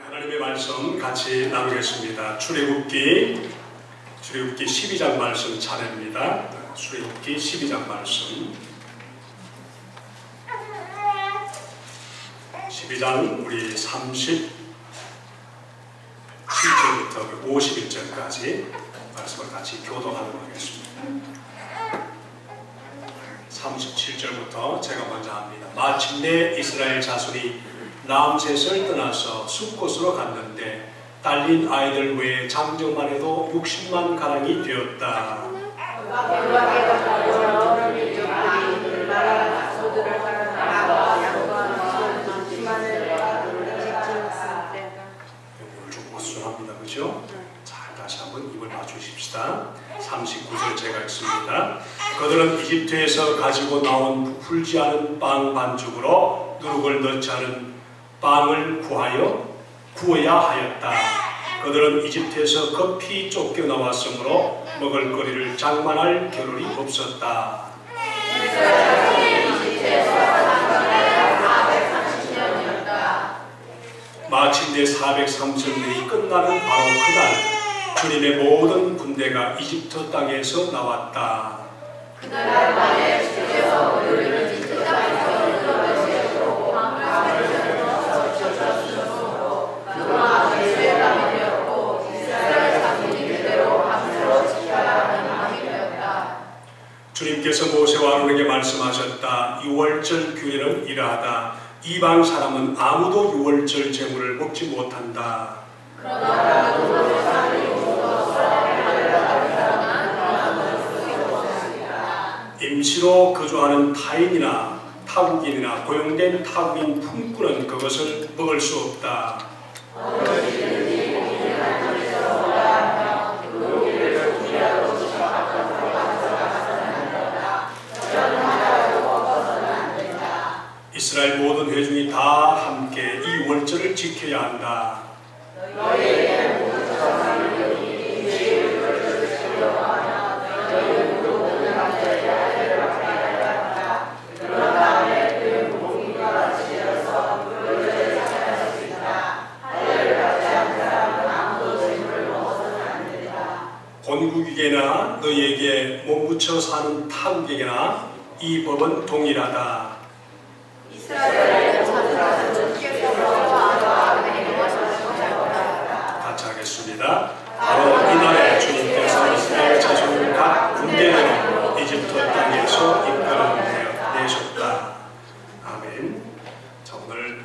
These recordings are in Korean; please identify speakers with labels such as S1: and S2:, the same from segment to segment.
S1: 하나님의 말씀 같이 나누겠습니다. 출애굽기 12장 말씀 차례입니다. 출애굽기 12장 말씀 12장 우리 37절부터 51절까지 말씀을 같이 교독하도록 하겠습니다. 37절부터 제가 먼저 합니다. 마침내 이스라엘 자손이 람셋을 떠나서 숲곳으로 갔는데 딸린 아이들 외에 장정만 해도 60만 가량이 되었다. 오늘 좀 어수선합니다. 그죠? 자, 다시 한번 입을 맞추십시다. 39절 제가 읽습니다. 그들은 이집트에서 가지고 나온 불지 않은 빵 반죽으로 누룩을 넣지 않은 빵을 구워야 하였다. 그들은 이집트에서 급히 쫓겨나왔으므로 먹을거리를 장만할 겨를이 없었다. 마침내 430년이 끝나는 바로 그날 주님의 모든 군대가 이집트 땅에서 나왔다.
S2: 그날 밤에 주께서 우리를 이집트 땅에서 인도하시고 밤을 젖으셨으므로 그동안 죄의 밤이 되었고 이스라엘 자손이 그대로 밤새워 지켜야 하는 밤이 되었다.
S1: 주님께서 모세와 아론에게 말씀하셨다. 유월절 규례는 이러하다. 이방 사람은 아무도 유월절 제물을 먹지 못한다.
S2: 그러나
S1: 임시로 거주하는 타인이나 타국인이나 고용된 타국인 품꾼은 그것을 먹을 수 없다. 이스라엘 모든 회중이 다 함께 이 월절을 지켜야 한다. 본국에게나 너희에게 몸붙여 사는 타국에게나 이 법은 동일하다. 같이 하겠습니다. 바로 이날에 주님께서 이스라엘 자손을 각 군대대로 이집트 땅에서 이끌어내셨다. 아멘. 자, 오늘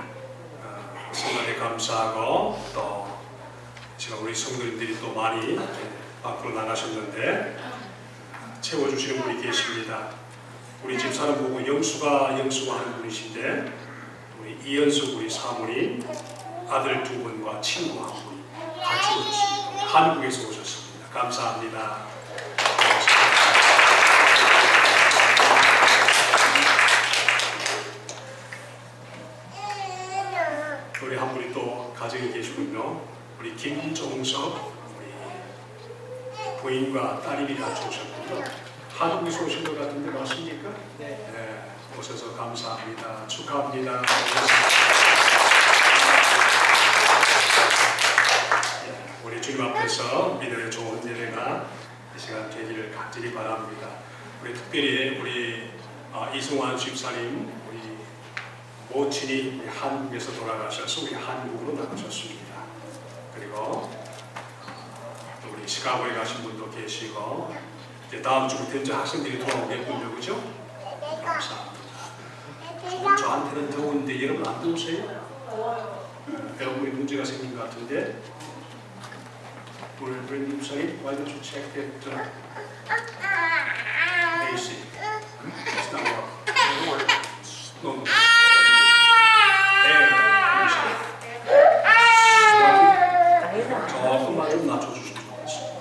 S1: 성만에 감사하고 또 지금 우리 성도님들이 또 많이 밖으로 나가셨는데 채워주시는 분이 계십니다. 우리 집사람 보고 영수가 하는 분이신데 우리 이현숙 우리 사모님 아들 두 분과 친구 한 분이 같이 오셨습니다. 한국에서 오셨습니다. 감사합니다. 우리 한 분이 또 가정에 계시군요. 우리 김종석 우리 부인과 따님이 같이 오셨군요. 한국에서 오신 것 같은데 맞습니까? 네. 오셔서 감사합니다. 축하합니다. 우리 주님 앞에서 믿음의 좋은 예배가 이 시간 되기를 간절히 바랍니다. 우리 특별히 우리 이승환 집사님 우리 모친이 한국에서 돌아가셔서 우리 한국으로 나가셨습니다. 그리고 또 우리 시카고에 가신 분도 계시고 이제 다음 주부터 이제 학생들이 돌아오겠군요. 그죠? 감사합니다. 저한테는 더운데 여러분 안 더우세요? 에어컨이 문제가 생긴 것 같은데 우리 브랜드 목사님 why don't you check that AC? It's not working. No. 조금만 좀 낮춰주시면 좋겠습니다.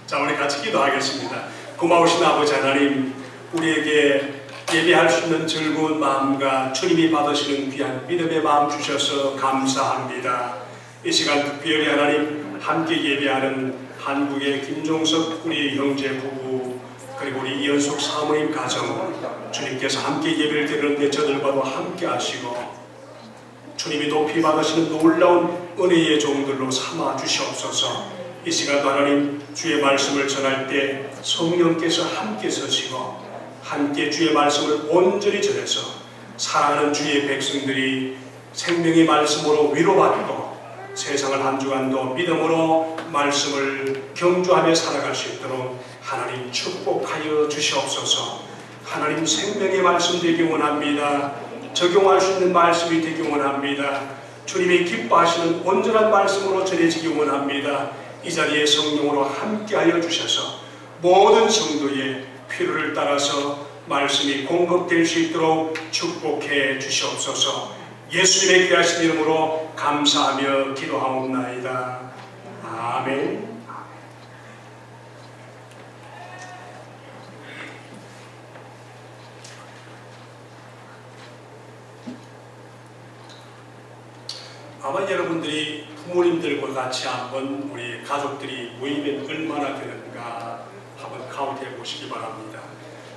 S1: 자, 우리 같이 기도하겠습니다. 고마우신 아버지 하나님, 우리에게 예배할 수 있는 즐거운 마음과 주님이 받으시는 귀한 믿음의 마음 주셔서 감사합니다. 이 시간 특별히 하나님 함께 예배하는 한국의 김종석 우리 형제 부부 그리고 우리 이연숙 사모님 가정 주님께서 함께 예배를 드리는데 저들과도 함께 하시고 주님이 높이 받으시는 놀라운 은혜의 종들로 삼아 주시옵소서. 이 시간도 하나님 주의 말씀을 전할 때 성령께서 함께 서시고 함께 주의 말씀을 온전히 전해서 사랑하는 주의 백성들이 생명의 말씀으로 위로받고 세상을 한 주간도 믿음으로 말씀을 경주하며 살아갈 수 있도록 하나님 축복하여 주시옵소서. 하나님 생명의 말씀 되기 원합니다. 적용할 수 있는 말씀이 되기 원합니다. 주님이 기뻐하시는 온전한 말씀으로 전해지기 원합니다. 이 자리에 성령으로 함께하여 주셔서 모든 성도의 필요를 따라서 말씀이 공급될 수 있도록 축복해 주시옵소서. 예수님의 귀하신 이름으로 감사하며 기도하옵나이다. 아멘. 아마 여러분들이 부모님들과 같이 한번 우리 가족들이 모이면 얼마나 되는가 한번 카운트해 보시기 바랍니다.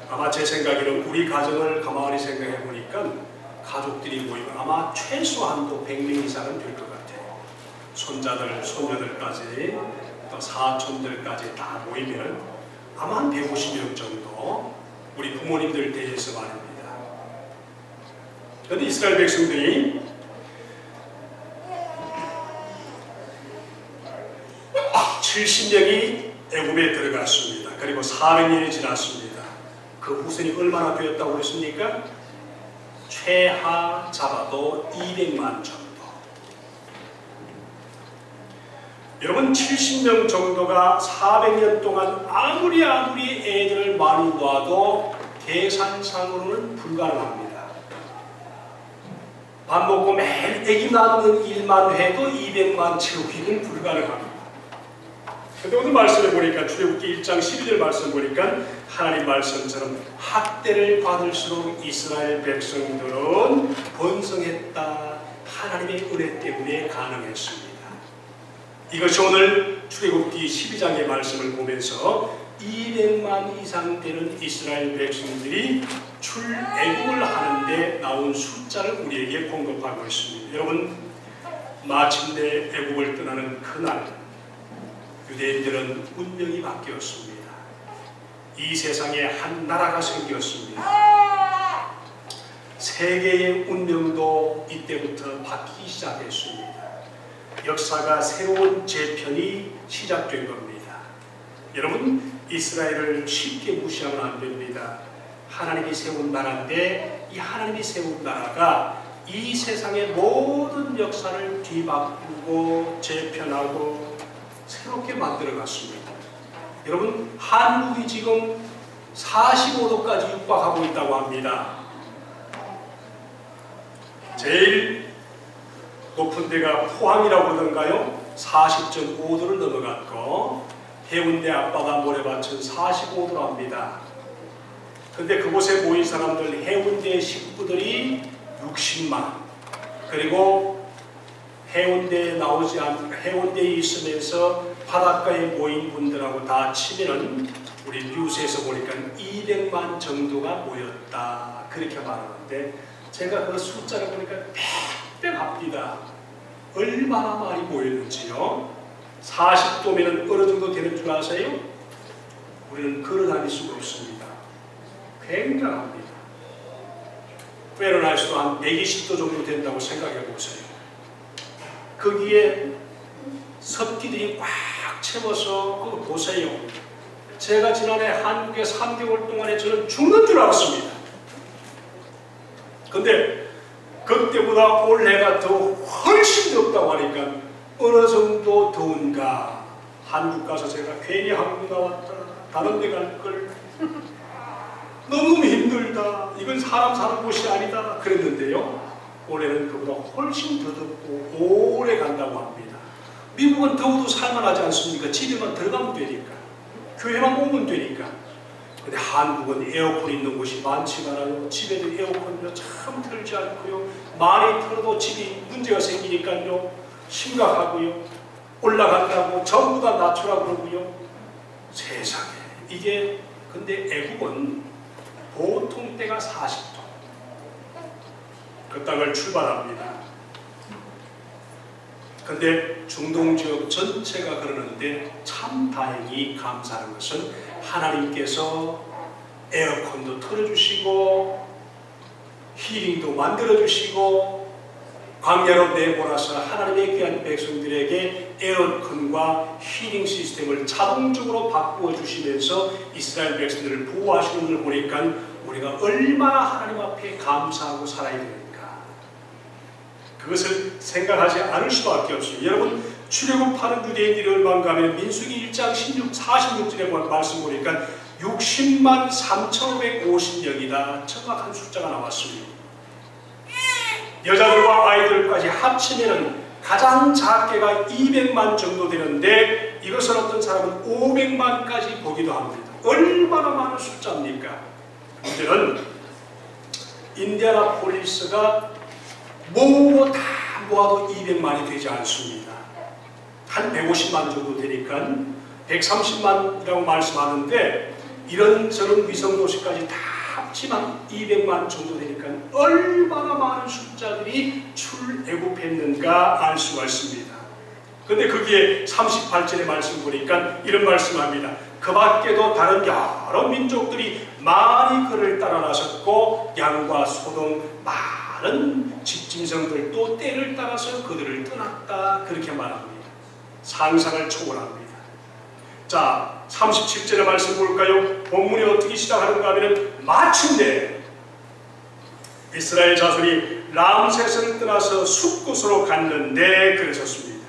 S1: 아마 제 생각에는 우리 가정을 가만히 생각해 보니까 가족들이 모이면 아마 최소한도 100명 이상은 될 것 같아요. 손자들, 손녀들까지 또 사촌들까지 다 모이면 아마 한 150명 정도 우리 부모님들 대해서 말입니다. 그런데 이스라엘 백성들이 70년이 애굽에 들어갔습니다. 그리고 400년이 지났습니다. 그 후손이 얼마나 되었다고 그랬습니까? 최하 잡아도 200만 정도. 여러분 70명 정도가 400년 동안 아무리 애들을 많이 놓아도 계산상으로는 불가능합니다. 밥 먹고 매일 애기 낳는 일만 해도 200만 채우기는 불가능합니다. 근데 오늘 말씀을 보니까 출애굽기 1장 12절 말씀 보니까 하나님 말씀처럼 학대를 받을수록 이스라엘 백성들은 번성했다. 하나님의 은혜 때문에 가능했습니다. 이것이 오늘 출애굽기 12장의 말씀을 보면서 200만 이상 되는 이스라엘 백성들이 출애굽을 하는데 나온 숫자를 우리에게 공급하고 있습니다. 여러분 마침내 애굽을 떠나는 그날 유대인들은 운명이 바뀌었습니다. 이 세상에 한 나라가 생겼습니다. 세계의 운명도 이때부터 바뀌기 시작했습니다. 역사가 새로운 재편이 시작된 겁니다. 여러분 이스라엘을 쉽게 무시하면 안 됩니다. 하나님이 세운 나라인데 이 하나님이 세운 나라가 이 세상의 모든 역사를 뒤바꾸고 재편하고 새롭게 만들어갔습니다. 여러분 한국이 지금 45도까지 육박하고 있다고 합니다. 제일 높은 데가 포항이라고 그러던가요? 40.5도를 넘어갔고 해운대 앞바다 모래밭은 45도로 합니다. 근데 그곳에 모인 사람들 해운대 식구들이 60만 그리고 해운대에 있으면서 바닷가에 모인 분들하고 다 치면은 우리 뉴스에서 보니까 200만 정도가 모였다 그렇게 말하는데 제가 그 숫자를 보니까 빽빽합니다. 얼마나 많이 모였는지요. 40도면 어느 정도 되는 줄 아세요? 우리는 걸어 다닐 수가 없습니다. 굉장합니다. 페르나이스도 한 120도 정도 된다고 생각해 보세요. 거기에 습기들이 꽉 채워서 그거 보세요. 제가 지난해 한국에 3개월 동안에 저는 죽는 줄 알았습니다. 근데 그때보다 올해가 더 훨씬 덥다고 하니까 어느 정도 더운가. 한국 가서 제가 괜히 한국 나왔다. 다른 데 갈 걸. 너무 힘들다. 이건 사람 사는 곳이 아니다. 그랬는데요. 올해는 그보다 훨씬 더 덥고 오래 간다고 합니다. 미국은 더워도 살만하지 않습니까? 집에만 들어가면 되니까. 교회만 오면 되니까. 근데 한국은 에어컨 있는 곳이 많지가 않아요. 집에도 에어컨도 참 틀지 않고요. 많이 틀어도 집이 문제가 생기니까요. 심각하고요. 올라간다고 전부 다 낮추라고 그러고요. 세상에 이게 근데 애국은 보통 때가 40도. 그 땅을 출발합니다. 근데 중동 지역 전체가 그러는데 참 다행히 감사한 것은 하나님께서 에어컨도 틀어주시고 히링도 만들어주시고 광야로 내보내서 하나님의 귀한 백성들에게 에어컨과 히링 시스템을 자동적으로 바꾸어 주시면서 이스라엘 백성들을 보호하시는 걸 보니까 우리가 얼마나 하나님 앞에 감사하고 살아야 되는가, 그것을 생각하지 않을 수밖에 없어요. 여러분, 출애굽하는 유대인들이 얼마인가 하면 민수기 1장 46절에 말씀 보니까 60만 3,550명이다. 정확한 숫자가 나왔습니다. 여자들과 아이들까지 합치면 가장 작게가 200만 정도 되는데 이것을 어떤 사람은 500만까지 보기도 합니다. 얼마나 많은 숫자입니까? 문제는 인디아나폴리스가 모두 다 모아도 200만이 되지 않습니다. 한 150만 정도 되니까 130만이라고 말씀하는데 이런저런 위성도시까지 다 합치면 200만 정도 되니까 얼마나 많은 숫자들이 출애굽했는가 알 수가 있습니다. 그런데 거기에 38절의 말씀 보니까 이런 말씀합니다. 그 밖에도 다른 여러 민족들이 많이 그를 따라 나섰고 양과 소동 많은 집짐승들도 때를 따라서 그들을 떠났다. 그렇게 말합니다. 상상을 초월합니다. 자, 37절의 말씀 볼까요? 본문이 어떻게 시작하는가 하면 마침내 이스라엘 자손이 람셋을 떠나서 숲곳으로 갔는데 그러셨습니다.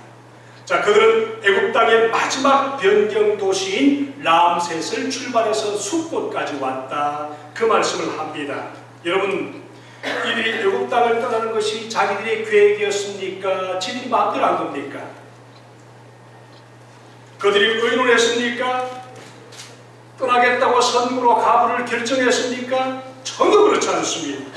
S1: 자, 그들은 애굽 땅의 마지막 변경 도시인 람셋을 출발해서 숲곳까지 왔다. 그 말씀을 합니다. 여러분, 이들이 애굽 땅을 떠나는 것이 자기들의 계획이었습니까? 지들이 마음대로 한 겁니까? 그들이 의논했습니까? 떠나겠다고 선구로 가부를 결정했습니까? 전혀 그렇지 않습니다.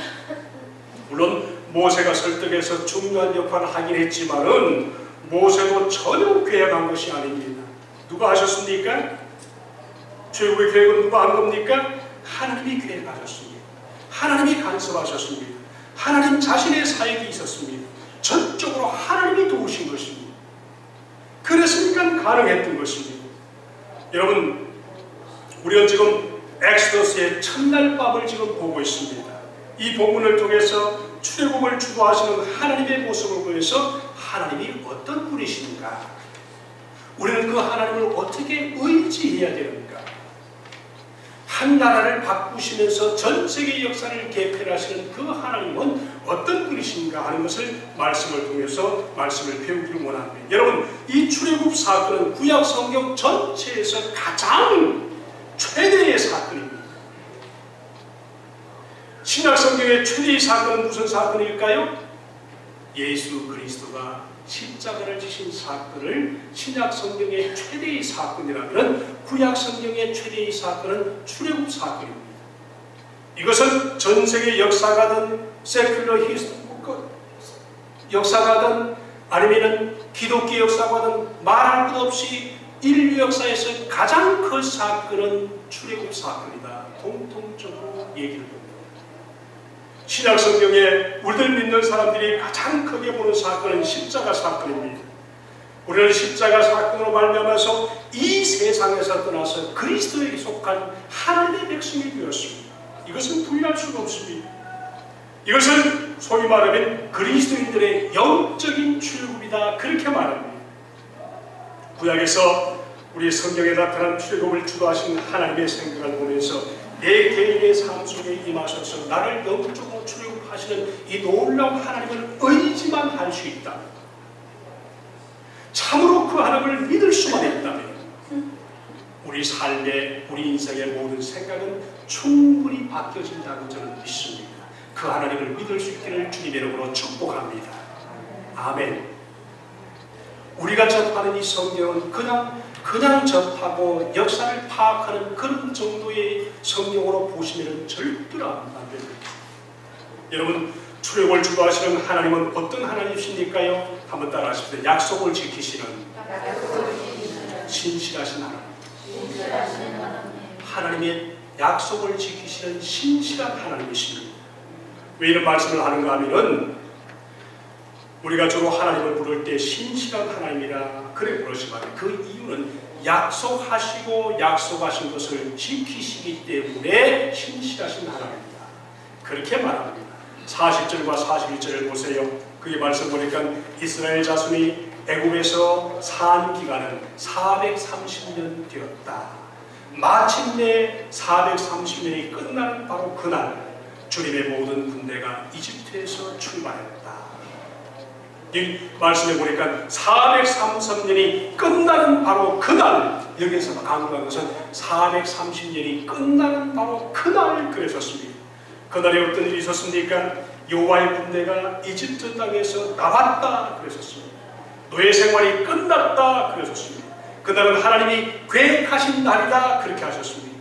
S1: 물론 모세가 설득해서 중요한 역할을 하긴 했지만은 모세도 전혀 계획한 것이 아닙니다. 누가 하셨습니까? 최고의 계획은 누가 한 겁니까? 하나님이 계획하셨습니다. 하나님이 간섭하셨습니다. 하나님 자신의 사역이 있었습니다. 전적으로 하나님이 도우신 것입니다. 그랬으니까 가능했던 것입니다. 여러분, 우리는 지금 엑스더스의 첫날 밤을 지금 보고 있습니다. 이 본문을 통해서 출애굽을 주도하시는 하나님의 모습을 보여서 하나님이 어떤 분이신가, 우리는 그 하나님을 어떻게 의지해야 되는가, 한 나라를 바꾸시면서 전 세계 역사를 개편하시는 그 하나님은 어떤 분이신가 하는 것을 말씀을 통해서 말씀을 배우기를 원합니다. 여러분, 이 출애굽 사건은 구약 성경 전체에서 가장 최대의 사건입니다. 신약 성경의 최대의 사건은 무슨 사건일까요? 예수 그리스도가 십자가를 지신 사건을 신약 성경의 최대의 사건이라면 구약 성경의 최대의 사건은 출애굽 사건입니다. 이것은 전 세계 역사가든 세큘러 역사가든 아니면 기독교 역사가든 말할 것 없이 인류 역사에서 가장 큰 사건은 출애굽 사건이다. 공통적으로 얘기를 합니다. 신약 성경에 우리들 믿는 사람들이 가장 크게 보는 사건은 십자가 사건입니다. 우리는 십자가 사건으로 말미암아서 이 세상에서 떠나서 그리스도에게 속한 하나님의 백성이 되었습니다. 이것은 부인할 수가 없습니다. 이것은 소위 말하면 그리스도인들의 영적인 출애굽이다. 그렇게 말합니다. 구약에서 우리 성경에 나타난 출애굽을 주도하신 하나님의 생각을 보면서 내 개인의 삶 속에 임하셔서 나를 영적으로 출애굽하시는 이 놀라운 하나님을 의지만 할 수 있다. 참으로 그 하나님을 믿을 수만 있다면 우리 삶의, 우리 인생의 모든 생각은 충분히 바뀌어진다고 저는 믿습니다. 그 하나님을 믿을 수 있기를 주님의 이름으로 축복합니다. 아멘. 우리가 접하는 이 성경은 그냥 접하고 역사를 파악하는 그런 정도의 성경으로 보시면 절대로 안 됩니다. 여러분, 출애굽을 주도하시는 하나님은 어떤 하나님이십니까요? 한번 따라하십시오. 약속을 지키시는 신실하신 하나님. 하나님의 약속을 지키시는 신실한 하나님이십니다. 왜 이런 말씀을 하는가 하면은 우리가 주로 하나님을 부를 때 신실한 하나님이라 그래 부르지만 그 이유는 약속하시고 약속하신 것을 지키시기 때문에 신실하신 하나님입니다. 그렇게 말합니다. 40절과 41절을 보세요. 그게 말씀 보니까 이스라엘 자손이 애굽에서 산 기간은 430년 되었다. 마침내 430년이 끝나는 바로 그날 주님의 모든 군대가 이집트에서 출발했다. 이 말씀에 보니까 430년이 끝나는 바로 그날, 여기에서 강조한 것은 430년이 끝나는 바로 그날 그랬었습니다. 그날에 어떤 일이 있었습니까? 여호와의 군대가 이집트 땅에서 나왔다 그랬었습니다. 노예 생활이 끝났다 그랬었습니다. 그날은 하나님이 계획하신 날이다 그렇게 하셨습니다.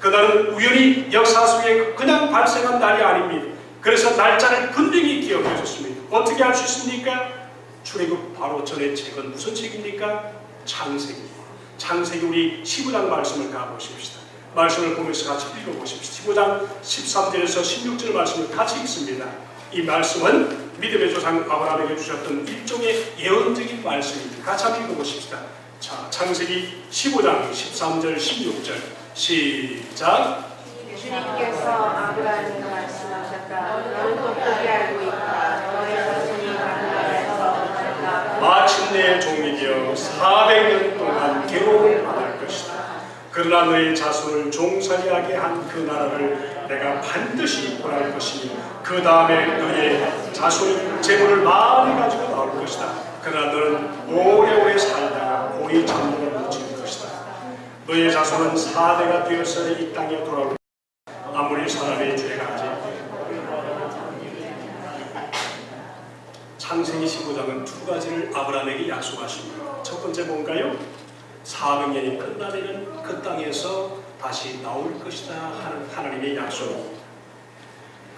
S1: 그날은 우연히 역사 속에 그냥 발생한 날이 아닙니다. 그래서 날짜를 분명히 기억해 줬습니다. 어떻게 알 수 있습니까? 출애굽 바로 전의 책은 무슨 책입니까? 창세기입니다. 창세기 우리 15장 말씀을 가보십시다. 말씀을 보면서 같이 읽어보십시다. 15장 13절에서 16절 말씀을 같이 읽습니다. 이 말씀은 믿음의 조상 아브라함에게 주셨던 일종의 예언적인 말씀입니다. 같이 한번 읽어보십시다. 자, 창세기 15장 13절 16절 시작.
S2: 주님께서 아브라함에게 말씀하셨다. 너는 똑똑히 알고 있다. 너의 자손이 가나안에서
S1: 마침내 종이 되어 400년 동안 괴로움을 받을 것이다. 그러나 너의 자손을 종살이하게 한 그 나라를 내가 반드시 보할 것이니 그 다음에 너의 자손이 재물을 많이 가지고 나올 것이다. 그러나 너는 오래오래 살다가 고이 장로를 묻힐 것이다. 너의 자손은 4대가 되어서 이 땅에 돌아올 것이다. 아무리 사람의 죄가 아직 창세기 15장은 두 가지를 아브라함에게 약속하십니다. 첫 번째 뭔가요? 400년이 끝나면 그 땅에서 다시 나올 것이다 하는 하나님의 약속입니다.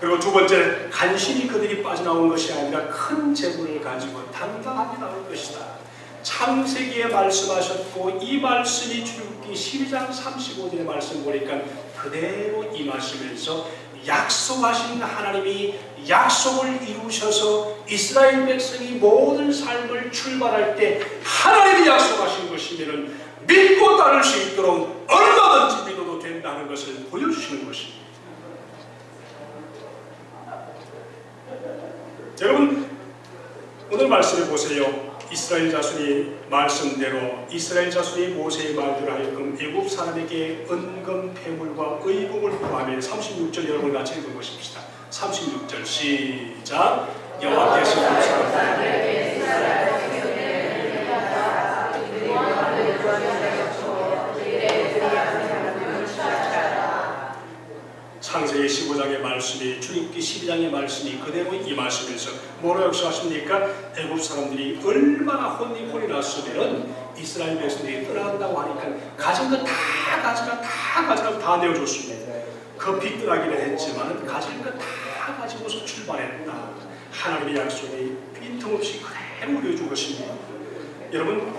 S1: 그리고 두 번째, 간신히 그들이 빠져나온 것이 아니라 큰 재물을 가지고 당당하게 나올 것이다. 창세기에 말씀하셨고 이 말씀이 출애굽기 12장 35절의 말씀 보니까 그대로 임하시면서 약속하신 하나님이 약속을 이루셔서 이스라엘 백성이 모든 삶을 출발할 때 하나님이 약속하신 것이면 믿고 따를 수 있도록 얼마든지 믿어도 된다는 것을 보여주시는 것입니다. 여러분, 오늘 말씀을 보세요. 이스라엘 자손이 말씀대로 이스라엘 자손이 모세의 말대로 하여금 애굽 사람에게 은금 폐물과 의복을 구하며 36절 여러분 같이 읽어보십시다. 36절 시작. 여호와께서 애굽 사람들에게 창세기 15장의 말씀이 출애굽기 12장의 말씀이 그대로 임하시면서 뭐라고 약속하십니까? 애굽 사람들이 얼마나 혼이 났으면 이스라엘 백성들이 떠나간다고 하니까 가진 거 다 가져가 다 내어줬습니다. 급히 떠나기는 했지만 가진 거 다 가지고서 출발했다. 하나님의 약속이 빈틈없이 그대로 이루어진 것입니다. 여러분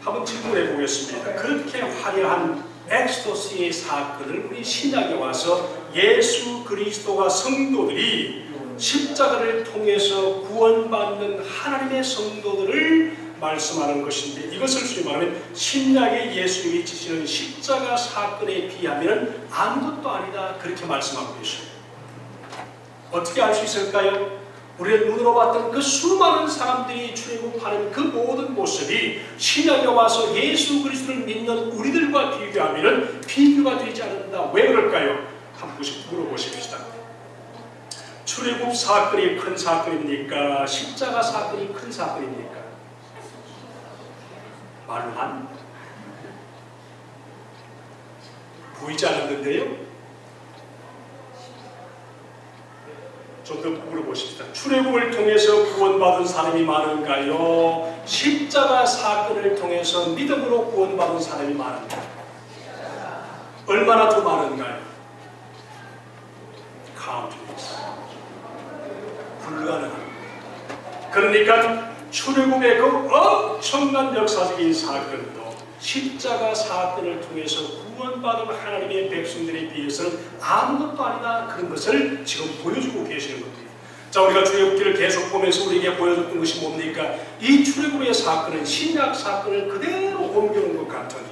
S1: 한번 질문해 보겠습니다. 그렇게 화려한 엑소스의 사건을 우리 신약에 와서 예수 그리스도가 성도들이 십자가를 통해서 구원받는 하나님의 성도들을 말씀하는 것인데 이것을 소위 말하면 신약의 예수님이 지시는 십자가 사건에 비하면 아무것도 아니다 그렇게 말씀하고 계십니다. 어떻게 알 수 있을까요? 우리의 눈으로 봤던 그 수많은 사람들이 출애굽하는 그 모든 모습이 신약에 와서 예수 그리스도를 믿는 우리들과 비교하면 비교가 되지 않는다. 왜 그럴까요? 한번 물어보십시다. 출애굽 사건이 큰 사건입니까? 십자가 사건이 큰 사건입니까? 말로만 보이지 않았는데요. 좀 더 물어보십시다. 출애굽을 통해서 구원받은 사람이 많은가요? 십자가 사건을 통해서 믿음으로 구원받은 사람이 많은가요? 얼마나 더 많은가요? 카운트리스 불가능합니다. 그러니까 출애굽의 그 엄청난 역사적인 사건도 십자가 사건을 통해서 구원받은 하나님의 백성들에 비해서는 아무것도 아니다, 그런 것을 지금 보여주고 계시는 겁니다. 자, 우리가 출애굽기를 계속 보면서 우리에게 보여줬던 것이 뭡니까? 이 출애굽의 사건은 신약 사건을 그대로 옮겨온 것 같으니,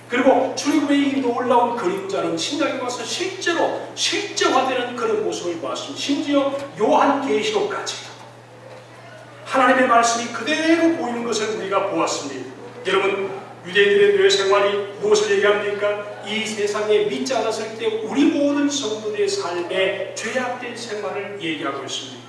S1: 그리고 출애굽의 이 놀라운 그림자는 신약에 와서 실제로 실제화되는 그런 모습을 봤습니다. 심지어 요한계시록까지 하나님의 말씀이 그대로 보이는 것을 우리가 보았습니다. 여러분, 유대인들의 뇌 생활이 무엇을 얘기합니까? 이 세상에 믿지 않았을 때 우리 모든 성도들의 삶에 죄악된 생활을 얘기하고 있습니다.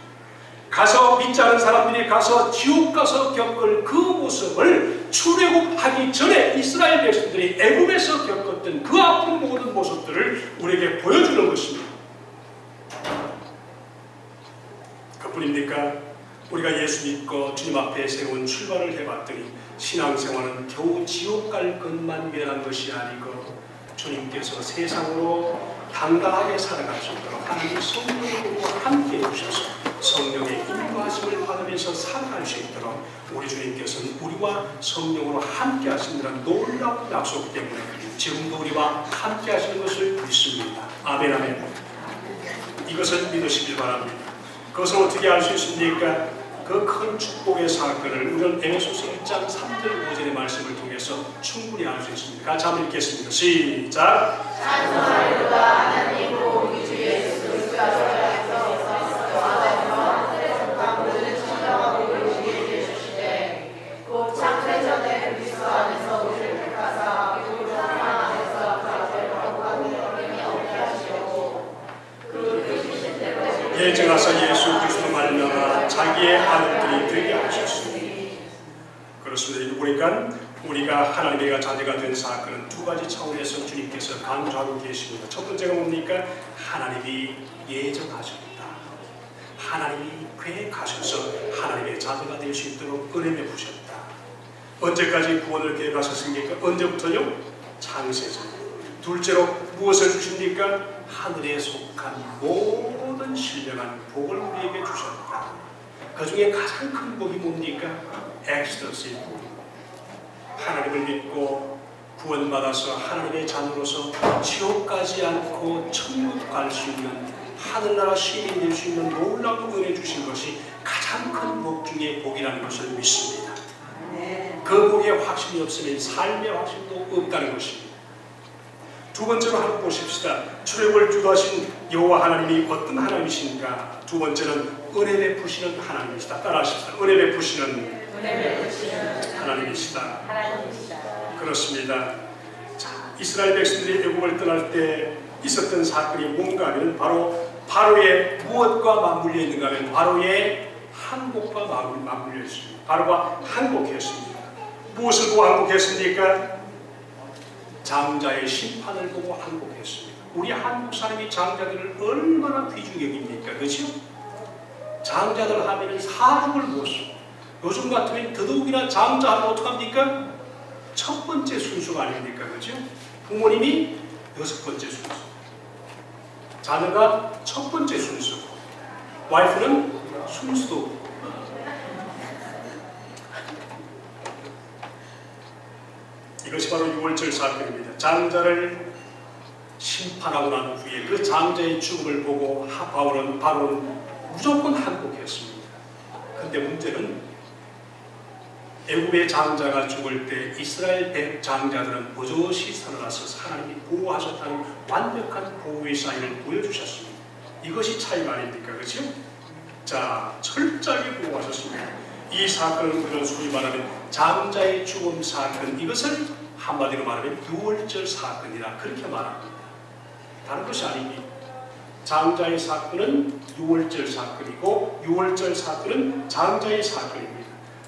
S1: 가서 믿지 않은 사람들이 가서 지옥 가서 겪을 그 모습을 출애굽하기 전에 이스라엘 백성들이 애굽에서 겪었던 그 아픈 모든 모습들을 우리에게 보여주는 것입니다. 그뿐입니까? 우리가 예수 믿고 주님 앞에 새로운 출발을 해봤더니 신앙생활은 겨우 지옥 갈 것만 위한 것이 아니고 주님께서 세상으로 당당하게 살아갈 수 있도록 하나님 성령으로 함께 해주셔서 성령의 인도하심을 받으면서 살아갈 수 있도록 우리 주님께서는 우리와 성령으로 함께 하신다는 놀라운 약속 때문에 지금도 우리와 함께 하시는 것을 믿습니다. 아멘, 아멘. 이것을 믿으시길 바랍니다. 그것을 어떻게 알 수 있습니까? 그 큰 축복의 사건을 우리는 에베소서 1장 3절 5절의 말씀을 통해서 충분히 알 수 있습니다. 같이 한번 읽겠습니다. 시작.
S2: 찬송하리로다. 하나님 우리 주 예수 그리스도의 안에서 하나님과 하늘의 모든 신령하고 의지에 계시되 곧 창세 전에 그리스도 안에서 우리를 택하사 그 사랑 안에서 자비하고 하나님이 없게 하시고 그 뜻이신 대로
S1: 예정하사 예수 그리스도 말미암아 자기의 아들들이 되게 하셨습니다. 그렇습니다. 보니까 우리가 하나님의 자녀가 된 사건은 두 가지 차원에서 주님께서 강조하고 계십니다. 첫 번째가 뭡니까? 하나님이 예정하셨다. 하나님이 계획하셔서 하나님의 자녀가 될 수 있도록 은혜 베푸셨다. 언제까지 구원을 계획하셨습니까? 언제부터요? 창세전. 둘째로 무엇을 주십니까? 하늘에 속한 모든 신령한 복을 우리에게 주셨다. 그 중에 가장 큰 복이 뭡니까? 엑스더스의 복입니다. 하나님을 믿고 구원받아서 하나님의 자녀로서 지옥 가지 않고 천국 갈 수 있는 하늘나라 시민이 될 수 있는 놀라운 은혜 주신 것이 가장 큰 복 중에 복이라는 것을 믿습니다. 그 복에 확신이 없으면 삶의 확신도 없다는 것입니다. 두 번째로 한번 보십시다. 출애굽을 주도하신 여호와 하나님이 어떤 하나님이신가? 두 번째는 은혜 베푸시는 하나님이시다. 따라하십시다. 은혜 베푸시는 하나님이시다. 그렇습니다. 자, 이스라엘 백성들이 애굽을 떠날 때 있었던 사건이 뭔가 하면 바로 바로의 무엇과 맞물려 있는가 하면 바로의 항복과 맞물려 있습니다. 바로가 항복했습니다. 무엇을 보고 항복했습니까? 장자의 심판을 보고 항복했습니다. 우리 한국 사람이 장자들을 얼마나 귀중히 여깁니까? 그렇죠? 장자들 하면 사죽을 못 써. 요즘 같으면 더더욱이나 장자하면 어떡합니까? 첫 번째 순수가 아닙니까? 그렇죠? 부모님이 여섯 번째 순수, 자녀가 첫 번째 순수, 와이프는 순수도. 이것이 바로 6월절 사건입니다. 장자를 심판하고 난 후에 그 장자의 죽음을 보고 바로는 무조건 항복했습니다. 근데 문제는 애굽의 장자가 죽을 때 이스라엘 장자들은 버젓이 살아나서 하나님이 보호하셨다는 완벽한 보호의 사인을 보여주셨습니다. 이것이 차이가 아닙니까? 그렇죠? 자, 철저하게 보호하셨습니다. 이 사건을 우리는 소위 말하면 장자의 죽음 사건, 이것을 한마디로 말하면 6월절 사건이라 그렇게 말합니다. 다른 것이 아닙니다. 장자의 사건은 6월절 사건이고 6월절 사건은 장자의 사건입니다.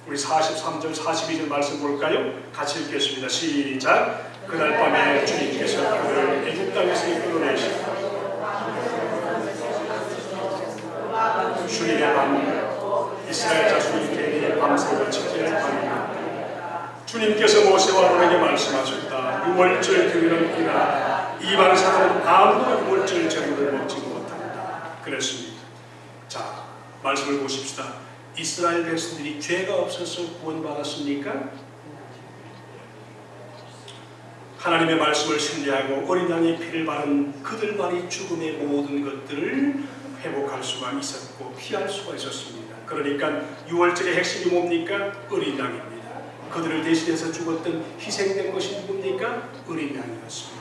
S1: 우리 43절 42절 말씀 볼까요? 같이 읽겠습니다. 시작. 그날 밤에 주님께서 그를 애굽 땅에서 끌어내시고 주일의 밤 이스라엘 자손이 대리에 밤새워 지키는 밤입니다. 주님께서 모세와 아론에게 말씀하셨다. 6월절 규례는 이나 이방 사람은 아무도 6월절 제물을 먹지 못한다. 그랬습니다. 자, 말씀을 보십시다. 이스라엘 백성들이 죄가 없어서 구원받았습니까? 하나님의 말씀을 신뢰하고 어린 양의 피를 바른 그들만이 죽음의 모든 것들을 회복할 수가 있었고 피할 수가 있었습니다. 그러니까 유월절의 핵심이 뭡니까? 어린 양입니다. 그들을 대신해서 죽었던 희생된 것이 누굽니까? 어린 양이었습니다.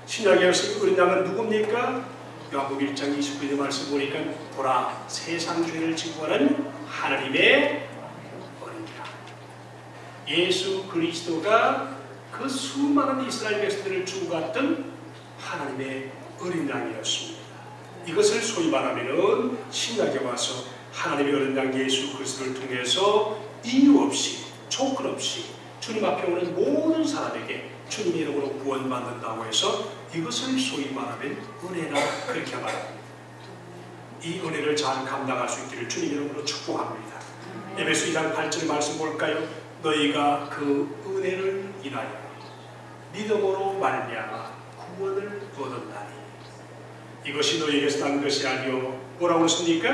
S1: 신약의 어린 양은 누굽니까? 요한복음 1장 29절의 말씀 보니까 보라 세상 죄를 지고 가는 하나님의 어린 양. 예수 그리스도가 그 수많은 이스라엘 백성들을 주고 갔던 하나님의 어린 양이었습니다. 이것을 소위 말하면 신약에 와서 하나님의 어린 양 예수 그리스도를 통해서 이유 없이 조건 없이 주님 앞에 오는 모든 사람에게 주님의 이름으로 구원받는다고 해서 이것을 소위 말하면 은혜라 그렇게 말합니다. 이 은혜를 잘 감당할 수 있기를 주님 이름으로 축복합니다. 에베소 2장 8절 말씀 볼까요? 너희가 그 은혜를 인하여 믿음으로 말미암아 구원을 얻었나니 이것이 너희에게서 난 것이 아니요 뭐라고 했습니까?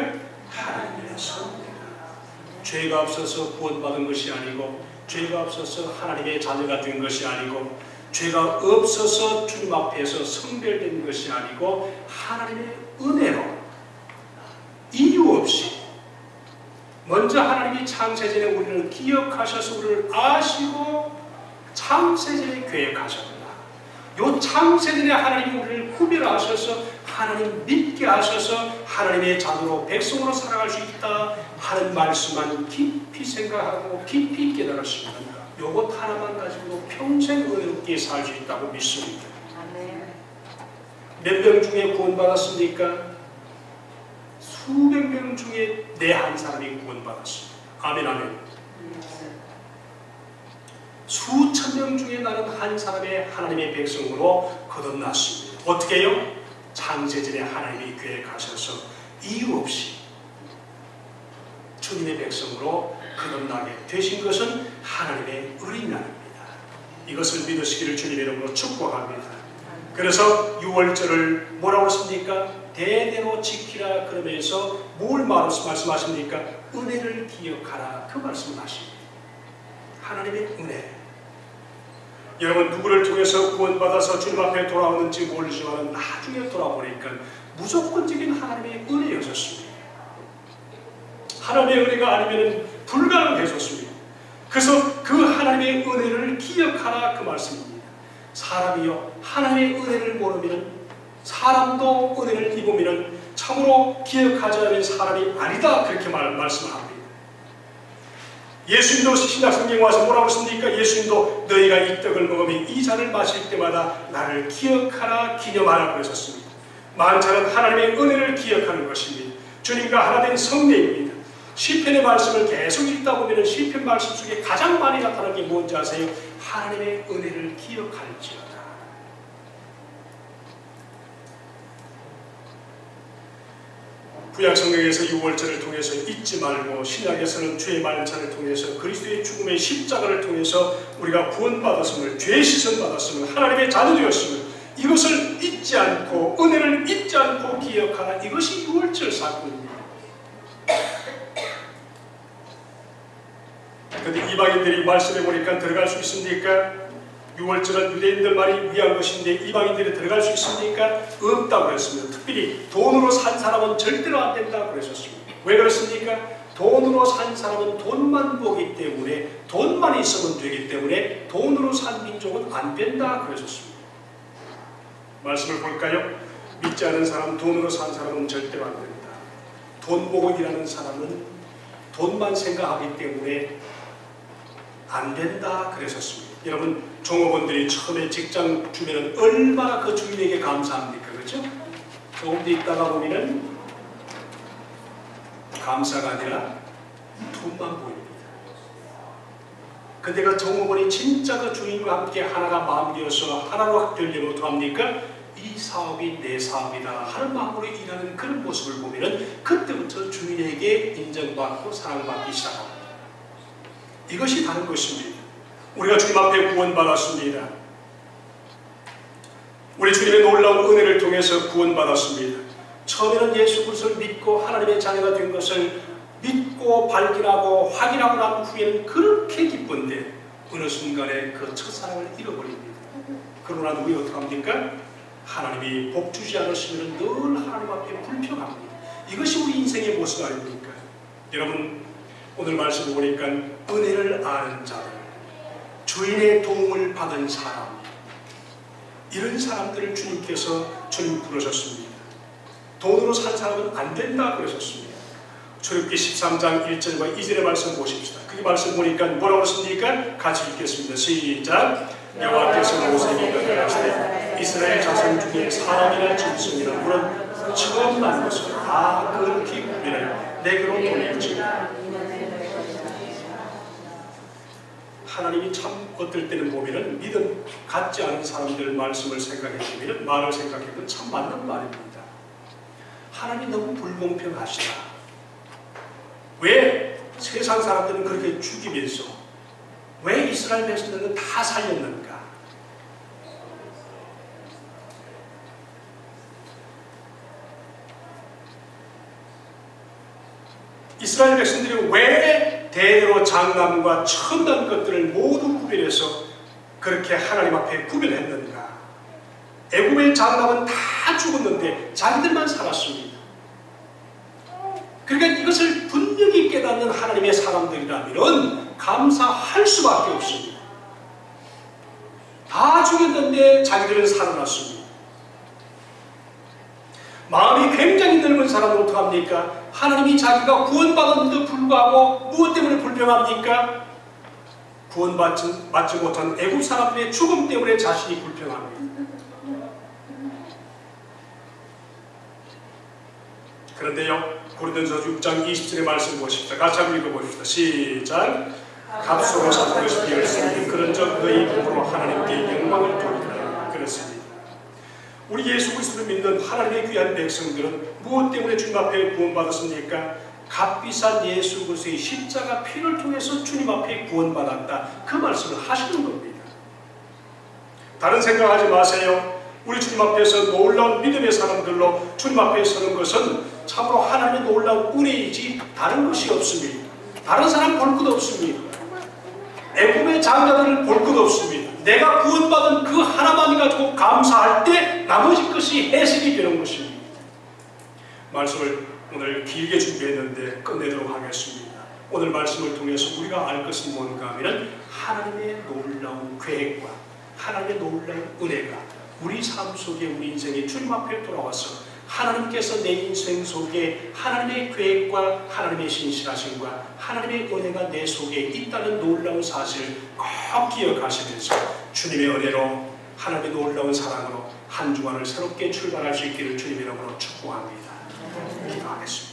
S1: 하나님의 선물이라. 죄가 없어서 구원받은 것이 아니고 죄가 없어서 하나님의 자녀가 된 것이 아니고 죄가 없어서 주님 앞에서 성별된 것이 아니고 하나님의 은혜로 이유 없이 먼저 하나님이 창세전에 우리를 기억하셔서 우리를 아시고 창세전에 계획하셨다. 요 창세전에 하나님이 우리를 구별하셔서 하나님 믿게 하셔서 하나님의 자녀로 백성으로 살아갈 수 있다 하는 말씀만 깊이 생각하고 깊이 깨달았으면 요것 하나만 가지고도 평생 은혜롭게 살 수 있다고 믿습니다. 몇 명 중에 구원받았습니까? 수백 명 중에 내 한 사람이 구원받았습니다. 아멘 아멘. 수천 명 중에 나는 한 사람의 하나님의 백성으로 거듭났습니다. 어떻게 해요? 창세전에 하나님이 계획하셔서 이유 없이 주님의 백성으로 거듭나게 되신 것은 하나님의 어린 양입니다. 이것을 믿으시기를 주님의 이름으로 축복합니다. 그래서 유월절을 뭐라고 했습니까? 대대로 지키라 그러면서 뭘 말씀하십니까? 은혜를 기억하라 그 말씀을 하십니다. 하나님의 은혜. 여러분 누구를 통해서 구원받아서 주님 앞에 돌아오는지 모르지만 나중에 돌아보니까 무조건적인 하나님의 은혜였었습니다. 하나님의 은혜가 아니면 불가능했었습니다. 그래서 그 하나님의 은혜를 기억하라 그 말씀입니다. 사람이요 하나님의 은혜를 모르면 사람도 은혜를 입으면 참으로 기억하지 않은 사람이 아니다 그렇게 말씀을 합니다. 예수님도 신약성경에 와서 뭐라고 했습니까? 예수님도 너희가 이 떡을 먹으면 이 잔을 마실 때마다 나를 기억하라 기념하라 그러셨습니다. 만찬은 하나님의 은혜를 기억하는 것입니다. 주님과 하나 된 성례입니다. 시편의 말씀을 계속 읽다 보면 시편 말씀 속에 가장 많이 나타나는 게 뭔지 아세요? 하나님의 은혜를 기억할지어다. 구약 성경에서 유월절을 통해서 잊지 말고 신약에서는 죄의 만찬을 통해서 그리스도의 죽음의 십자가를 통해서 우리가 구원받았음을 죄 씻음 받았음을 하나님의 자녀 되었음을 이것을 잊지 않고 은혜를 잊지 않고 기억하라. 이것이 유월절 사건입니다. 그런데 이방인들이 말씀해 보니까 들어갈 수 있습니까? 유월절은 유대인들만이 위한 것인데 이방인들이 들어갈 수 있습니까? 없다고 그랬습니다. 특별히 돈으로 산 사람은 절대로 안 된다고 그랬었습니다. 왜 그렇습니까? 돈으로 산 사람은 돈만 보기 때문에 돈만 있으면 되기 때문에 돈으로 산 민족은 안 된다 그랬었습니다. 말씀을 볼까요? 믿지 않은 사람, 돈으로 산 사람은 절대로 안 된다. 돈 보고 일하는 사람은 돈만 생각하기 때문에 안 된다 그랬었습니다. 여러분 종업원들이 처음에 직장 주면은 얼마나 그 주인에게 감사합니까? 그렇죠? 조금 더 있다가 보면은 감사가 아니라 돈만 보입니다. 근데 그 종업원이 진짜 그 주인과 함께 하나가 마음이어서 하나로 되려면 어떡합니까? 이 사업이 내 사업이다 하는 마음으로 일하는 그런 모습을 보면은 그때부터 주인에게 인정받고 사랑받기 시작합니다. 이것이 다른 것입니다. 우리가 주님 앞에 구원받았습니다. 우리 주님의 놀라운 은혜를 통해서 구원받았습니다. 처음에는 예수 그리스도를 믿고 하나님의 자녀가 된 것을 믿고 발견하고 확인하고 난 후에는 그렇게 기쁜데 어느 순간에 그 첫사랑을 잃어버립니다. 그러나 우리 어떡합니까? 하나님이 복 주지 않으시면 늘 하나님 앞에 불평합니다. 이것이 우리 인생의 모습 아닙니까? 여러분, 오늘 말씀 보니까 은혜를 아는 자들, 주인의 도움을 받은 사람, 이런 사람들을 주님 부르셨습니다. 돈으로 산 사람은 안 된다 그러셨습니다. 출애굽기 13장 1절과 2절의 말씀 보십시다. 그 말씀 보니까 뭐라고 했습니까? 같이 읽겠습니다. 시작. 여호와께서 모세에게 명령하시되 이스라엘 자손 중에 사람이나 짐승이나 물은 처음 난 것을 다 그렇게 구별하여 내게로 돌릴지어다. 하나님이 참 어떨 때는 보면은 믿음 갖지 않은 사람들 말씀을 생각해보면, 말을 생각해보면 참 맞는 말입니다. 하나님이 너무 불공평하시다. 왜 세상 사람들은 그렇게 죽이면서 왜 이스라엘 백성들은 다 살렸는가? 이스라엘 백성들이 왜 대대로 장남과 첨단 것들을 모두 구별해서 그렇게 하나님 앞에 구별했는가? 애굽의 장남은 다 죽었는데 자기들만 살았습니다. 그러니까 이것을 분명히 깨닫는 하나님의 사람들이라면 감사할 수밖에 없습니다. 다 죽였는데 자기들은 살아났습니다. 마음이 굉장히 넓은 사람은 어떡합니까? 하나님이 자기가 구원받았는데도 불구하고 무엇 때문에 불평합니까? 구원받지 못한 애국 사람들의 죽음 때문에 자신이 불평합니다. 그런데요, 고린도전서 6장 20절의 말씀 보십시다. 같이 한번 읽어보십시다. 시작. 값으로 산 것이 되었으니 그런즉 너희 몸으로 하나님께 영광을 돌리라. 그렇습니다. 우리 예수 그리스도를 믿는 하나님의 귀한 백성들은 무엇 때문에 주님 앞에 구원받았습니까? 값비싼 예수 그리스도의 십자가 피를 통해서 주님 앞에 구원받았다. 그 말씀을 하시는 겁니다. 다른 생각하지 마세요. 우리 주님 앞에서 놀라운 믿음의 사람들로 주님 앞에 서는 것은 참으로 하나님의 놀라운 은혜이지 다른 것이 없습니다. 다른 사람 볼 것 없습니다. 애굽의 장자들을 볼 것 없습니다. 내가 구원받은 그 하나만 가지고 감사할 때 나머지 것이 해석이 되는 것입니다. 말씀을 오늘 길게 준비했는데 끝내도록 하겠습니다. 오늘 말씀을 통해서 우리가 알 것은 뭔가 하면 하나님의 놀라운 계획과 하나님의 놀라운 은혜가 우리 삶 속에 우리 인생에 주님 앞에 돌아와서 하나님께서 내 인생 속에 하나님의 계획과 하나님의 신실하심과 하나님의 은혜가 내 속에 있다는 놀라운 사실을 꼭 기억하시면서 주님의 은혜로 하나님의 놀라운 사랑으로 한 주간을 새롭게 출발할 수 있기를 주님의 이름으로 축복합니다. 기도하겠습니다.